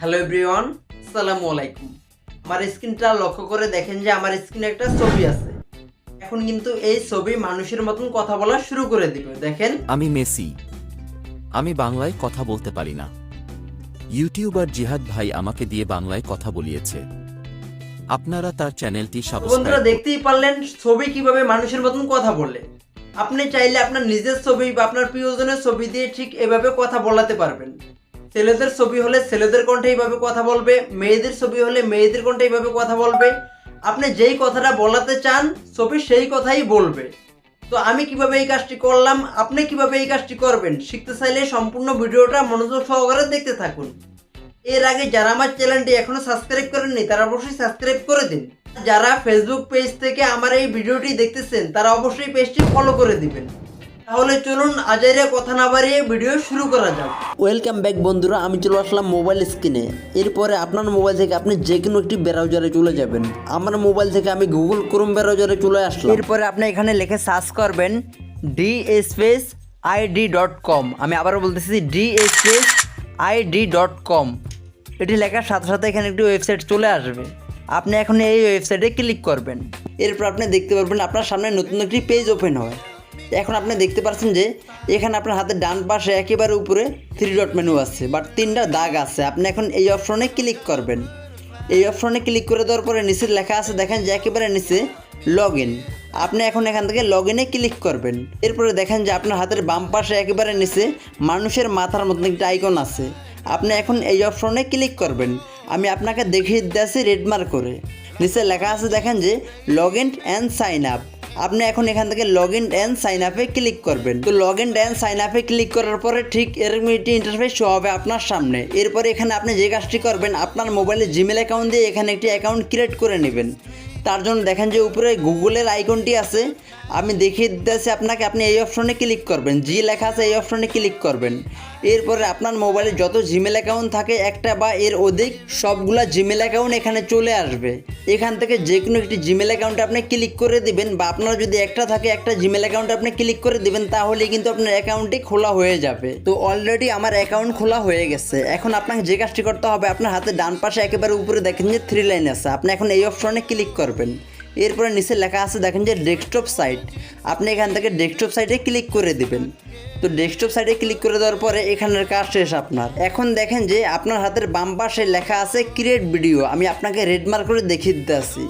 Hello everyone, আসসালামু আলাইকুম। আমার স্ক্রিনটা লক্ষ্য করে দেখেন যে আমার স্ক্রিনে একটা ছবি আছে। এখন কিন্তু এই ছবি মানুষের মতন কথা বলা শুরু করে দিবে। দেখেন, আমি মেসি। আমি বাংলায় কথা বলতে পারি না। ইউটিউবার জিহাদ ভাই আমাকে দিয়ে বাংলায় কথা বলিয়েছে। আপনারা তার চ্যানেলটি তো বন্ধুরা সাবস্ক্রাইব দেখতেই পারলেন ছবি কিভাবে মানুষের মতন কথা বলে। আপনি চাইলে আপনার নিজের ছবি বা আপনার প্রিয়জনের ছবি দিয়ে ঠিক এভাবে কথা বলাতে পারবেন। ছেলেদের ছবি হলে ছেলেদের কণ্ঠে এইভাবে কথা বলবে, মেয়েদের ছবি হলে মেয়েদের কণ্ঠে এইভাবে কথা বলবে। আপনি যেই কথাটা বলাতে চান ছবি সেই কথাই বলবে। তো আমি কিভাবে এই কাজটি করলাম, আপনি কিভাবে এই কাজটি করবেন শিখতে চাইলে সম্পূর্ণ ভিডিওটা মনোযোগ সহকারে দেখতে থাকুন। এর আগে যারা আমার চ্যানেলটি এখনো সাবস্ক্রাইব করেননি তারা অবশ্যই সাবস্ক্রাইব করে দিন। যারা ফেসবুক পেজ থেকে আমার এই ভিডিওটি দেখতেছেন তারা অবশ্যই পেজটি ফলো করে দিবেন। তাহলে চলুন আজাইরে কথা না বাড়িয়ে ভিডিও শুরু করা যাক। ওয়েলকাম ব্যাক বন্ধুরা, আমি চলে আসলাম মোবাইল স্ক্রিনে। এরপরে আপনার মোবাইল থেকে আপনি যে কোনো একটি ব্রাউজারে চলে যাবেন। আমার মোবাইল থেকে আমি গুগল ক্রোম ব্রাউজারে চলে আসলাম। এরপরে আপনি এখানে লিখে সার্চ করবেন dspaceid.com। আমি আবারও বলতেছি dspaceid.com। এটি লেখার সাথে সাথে এখানে একটি ওয়েবসাইট চলে আসবে। আপনি এখন এই ওয়েবসাইটে ক্লিক করবেন। এরপর আপনি দেখতে পারবেন আপনার সামনে নতুন একটি পেজ ওপেন হয়। এখন আপনি দেখতে পাচ্ছেন যে এখানে আপনার হাতের ডান পাশে একেবারে উপরে 3 ডট মেনু আছে, বাট 3টা দাগ আছে। আপনি এখন এই অপশনে ক্লিক করবেন। এই অপশনে ক্লিক করে দেওয়ার পরে নিচে লেখা আছে, দেখেন যে একেবারে নিচে লগ ইন। আপনি এখন এখান থেকে লগ ইনে ক্লিক করবেন। এরপরে দেখেন যে আপনার হাতের বাম পাশে একেবারে নিচে মানুষের মাথার মতন একটা আইকন আছে। আপনি এখন এই অপশনে ক্লিক করবেন। আমি আপনাকে দেখিয়ে দিতেছি রেড মার্ক করে। নিচে লেখা আছে, দেখেন যে log in and sign up. আপনি এখন এখান থেকে লগ ইন অ্যান্ড সাইন আপে ক্লিক করবেন। তো লগ ইন অ্যান্ড সাইন আপে ক্লিক করার পরে ঠিক এরকম একটি ইন্টারফেস শো হবে আপনার সামনে। এরপরে এখানে আপনি যে কাজটি করবেন, আপনার মোবাইলে জিমেল অ্যাকাউন্ট দিয়ে এখানে একটি অ্যাকাউন্ট ক্রিয়েট করে নেবেন। তার জন্য দেখেন যে উপরে গুগলের আইকনটি আছে, আমি দেখিয়ে দিতেছি আপনাকে। আপনি এই অপশনে ক্লিক করবেন, জি লেখা আছে এই অপশনে ক্লিক করবেন। এরপরে আপনার মোবাইলে যত জিমেল অ্যাকাউন্ট থাকে একটা বা এর অধিক সবগুলা জিমেল অ্যাকাউন্ট এখানে চলে আসবে। এখান থেকে যে কোনো একটি জিমেল অ্যাকাউন্টে আপনি ক্লিক করে দিবেন, বা আপনার যদি একটা থাকে একটা জিমেল অ্যাকাউন্টে আপনি ক্লিক করে দিবেন, তাহলে কিন্তু আপনার অ্যাকাউন্টটি খোলা হয়ে যাবে। তো অলরেডি আমার অ্যাকাউন্ট খোলা হয়ে গেছে। এখন আপনাকে যে কাজটি করতে হবে, আপনার হাতে ডান পাশে একেবারে উপরে দেখেন যে 3 লাইন আছে। আপনি এখন এই অপশনে ক্লিক করবেন। এরপরে নিচে লেখা আছে, দেখেন যে ডেস্কটপ সাইট। আপনি এখান থেকে ডেস্কটপ সাইটে ক্লিক করে দিবেন। তো ডেস্কটপ সাইটে ক্লিক করে দেওয়ার পরে এখানের কাজ শেষ আপনার। এখন দেখেন যে আপনার হাতের বাম পাশে লেখা আছে ক্রিয়েট ভিডিও। আমি আপনাকে রেড মার্ক করে দেখিয়ে দিতে আসি।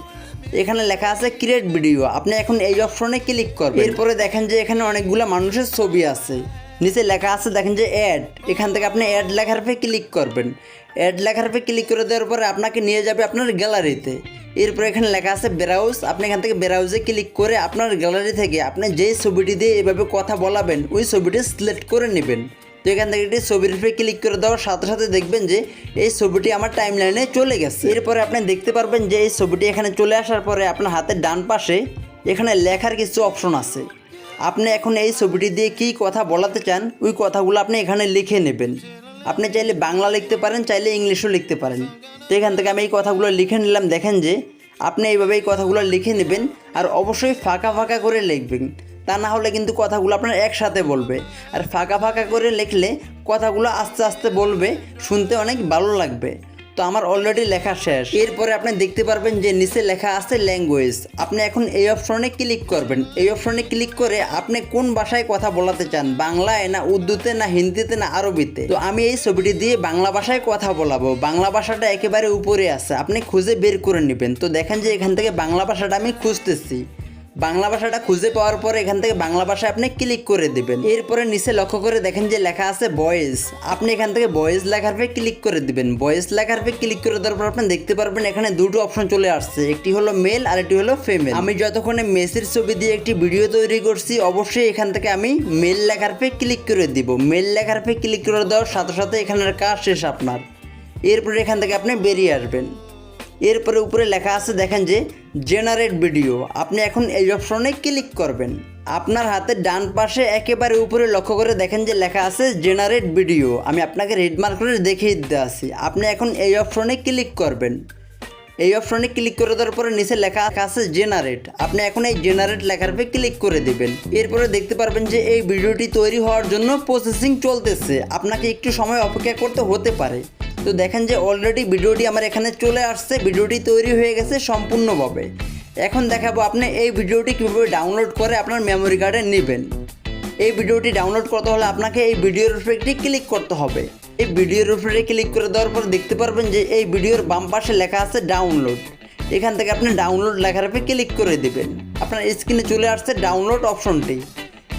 এখানে লেখা আছে ক্রিয়েট ভিডিও। আপনি এখন এই অপশনে ক্লিক করবেন। এরপরে দেখেন যে এখানে অনেকগুলো মানুষের ছবি আছে। নিচে লেখা আছে, দেখেন যে অ্যাড। এখান থেকে আপনি অ্যাড লেখার পরে ক্লিক করবেন। অ্যাড লেখার পরে ক্লিক করে দেওয়ার পরে আপনাকে নিয়ে যাবে আপনার গ্যালারিতে। এরপর এখানে লেখা আছে ব্রাউজ। আপনি এখান থেকে ব্রাউজে ক্লিক করে আপনার গ্যালারি থেকে আপনি যেই ছবিটি দিয়ে এভাবে কথা বলাবেন ওই ছবিটি সিলেক্ট করে নেবেন। তো এখান থেকে একটি ছবির উপরে ক্লিক করে দেওয়ার সাথে সাথে দেখবেন যে এই ছবিটি আমার টাইমলাইনে চলে গেছে। এরপরে আপনি দেখতে পারবেন যে এই ছবিটি এখানে চলে আসার পরে আপনার হাতের ডান পাশে এখানে লেখার কিছু অপশন আছে। আপনি এখন এই ছবিটি দিয়ে কী কথা বলাতে চান ওই কথাগুলো আপনি এখানে লিখে নেবেন। আপনি চাইলে বাংলা লিখতে পারেন, চাইলে ইংলিশও লিখতে পারেন। তো এখান থেকে আমি এই কথাগুলো লিখে নিলাম। দেখেন যে আপনি এইভাবে এই কথাগুলো লিখে নেবেন, আর অবশ্যই ফাঁকা ফাঁকা করে লিখবেন। তা না হলে কিন্তু কথাগুলো আপনার একসাথে বলবে। আর ফাঁকা ফাঁকা করে লিখলে কথাগুলো আস্তে আস্তে বলবে, শুনতে অনেক ভালো লাগবে। তো আমার অলরেডি লেখা শেষ। এরপরে আপনি দেখতে পারবেন যে নিচে লেখা আছে ল্যাঙ্গুয়েজ। আপনি এখন এই অপশনে ক্লিক করবেন। এই অপশনে ক্লিক করে আপনি কোন ভাষায় কথা বলাতে চান, বাংলায় না উর্দুতে না হিন্দিতে না আরবিতে। তো আমি এই ছবিটি দিয়ে বাংলা ভাষায় কথা বলাবো। বাংলা ভাষাটা একেবারে উপরে আছে, আপনি খুঁজে বের করে নেবেন। তো দেখেন যে এখান থেকে বাংলা ভাষাটা আমি খুঁজতেছি। বাংলা ভাষাটা খুঁজে পাওয়ার পরে এখান থেকে বাংলা ভাষায় আপনি ক্লিক করে দিবেন। এরপরে নিচে লক্ষ্য করে দেখেন যে লেখা আছে ভয়েস। আপনি এখান থেকে ভয়েস লেখার পরে ক্লিক করে দিবেন। ভয়েস লেখার পরে ক্লিক করে দেওয়ার পর আপনি দেখতে পারবেন এখানে দুটো অপশন চলে আসছে, একটি হলো মেল আর একটি হলো ফিমেল। আমি যতক্ষণে মেসের ছবি দিয়ে একটি ভিডিও তৈরি করছি, অবশ্যই এখান থেকে আমি মেল লেখার পরে ক্লিক করে দিব। মেল লেখার পরে ক্লিক করে দেওয়ার সাথে সাথে এখানের কাজ শেষ আপনার। এরপরে এখান থেকে আপনি বেরিয়ে আসবেন। এরপরে উপরে লেখা আছে, দেখেন যে জেনারেট ভিডিও। আপনি এখন এই অপশনে ক্লিক করবেন। আপনার হাতের ডান পাশে একেবারে উপরে লক্ষ্য করে দেখেন যে লেখা আছে জেনারেট ভিডিও। আমি আপনাকে রেড মার্ক করে দেখিয়ে দিতে আসি। আপনি এখন এই অপশনে ক্লিক করবেন। এই অপশনে ক্লিক করে দেওয়ার পরে নিচে লেখা আছে জেনারেট। আপনি এখন এই জেনারেট লেখার উপরে ক্লিক করে দিবেন। এরপরে দেখতে পারবেন যে এই ভিডিওটি তৈরি হওয়ার জন্য প্রসেসিং চলতেছে, আপনাকে একটু সময় অপেক্ষা করতে হতে পারে। তো দেখেন যে অলরেডি ভিডিওটি আমার এখানে চলে আসছে, ভিডিওটি তৈরি হয়ে গেছে সম্পূর্ণভাবে। এখন দেখাবো আপনি এই ভিডিওটি কীভাবে ডাউনলোড করে আপনার মেমোরি কার্ডে নেবেন। এই ভিডিওটি ডাউনলোড করতে হলে আপনাকে এই ভিডিওর উপরে একটি ক্লিক করতে হবে। এই ভিডিওর উপরে ক্লিক করে দেওয়ার পর দেখতে পারবেন যে এই ভিডিওর বাম পাশে লেখা আছে ডাউনলোড। এখান থেকে আপনি ডাউনলোড লেখার উপরে ক্লিক করে দেবেন। আপনার স্ক্রিনে চলে আসছে ডাউনলোড অপশনটি।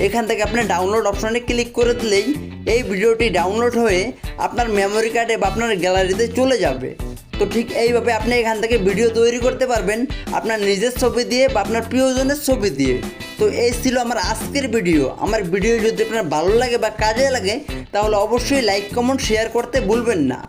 এখান থেকে আপনি ডাউনলোড অপশনে ক্লিক করে দিলেই এই ভিডিওটি ডাউনলোড হয়ে আপনার মেমোরি কার্ডে বা আপনার গ্যালারিতে চলে যাবে। তো ঠিক এইভাবে আপনি এখান থেকে ভিডিও তৈরি করতে পারবেন আপনার নিজের ছবি দিয়ে বা আপনার প্রিয়জনের ছবি দিয়ে। তো এই ছিল আমার আজকের ভিডিও। আমার ভিডিও যদি আপনার ভালো লাগে বা কাজে লাগে তাহলে অবশ্যই লাইক, কমেন্ট, শেয়ার করতে ভুলবেন না।